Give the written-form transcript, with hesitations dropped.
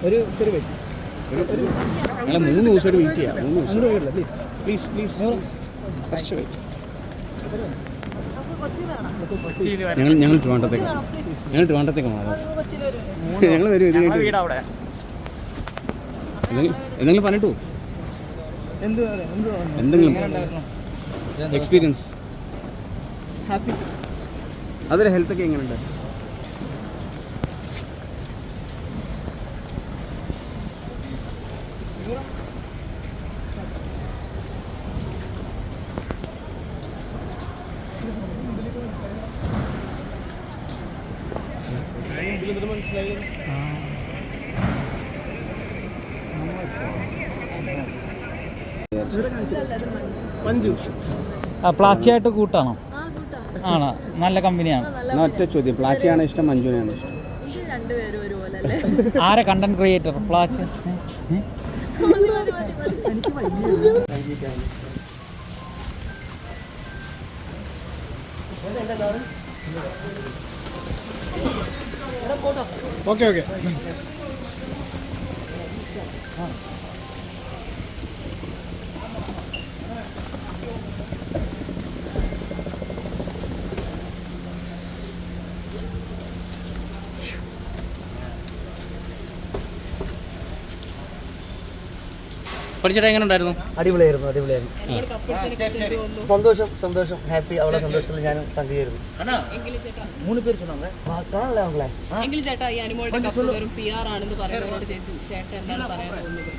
ഒരു ചെറിയ വെയിറ്റ്. ഞങ്ങൾ 3 ദിവസമായിട്ട് വെയിറ്റ് ചെയ്യാം. അങ്ങോട്ട് പോയില്ല പ്ലീസ് കുറച്ച് വെയിറ്റ്. ഞങ്ങൾ ട്രിവാൻഡ്രത്തേക്ക് മാറാം. ഞങ്ങൾ വരും. ഇത് എന്തെങ്കിലും പറഞ്ഞിട്ടു എന്തെങ്കിലും എക്സ്പീരിയൻസ് ഹാപ്പി. അതിൽ ഹെൽത്തൊക്കെ എങ്ങനെയുണ്ട്? പ്ലാച്ചിയായിട്ട് കൂട്ടാണോ? ആണോ, നല്ല കമ്പനിയാണ്. ഒറ്റ ചോദ്യം, പ്ലാച്ചിയാണോ ഇഷ്ടം മഞ്ജുവിനെയാണോ ഇഷ്ടം? ആരെ കണ്ടന്റ് ക്രിയേറ്റർ? പ്ലാച്ചി. ഓക്കെ. പഠിച്ചിട്ട് എങ്ങനെ ഉണ്ടായിരുന്നു? അടിപൊളിയായിരുന്നു. സന്തോഷം ഹാപ്പി. അവളെ സന്തോഷത്തിൽ ഞാനും പങ്കുചേരുന്നു. 3 പേര് ചേട്ടാ, ഈ അനിമോളുടെ കപ്പ് വെറും PR ആണെന്ന് പറയുന്നവരോട് ചേട്ടൻ എന്താണ് പറയാൻ തോന്നുന്നത്?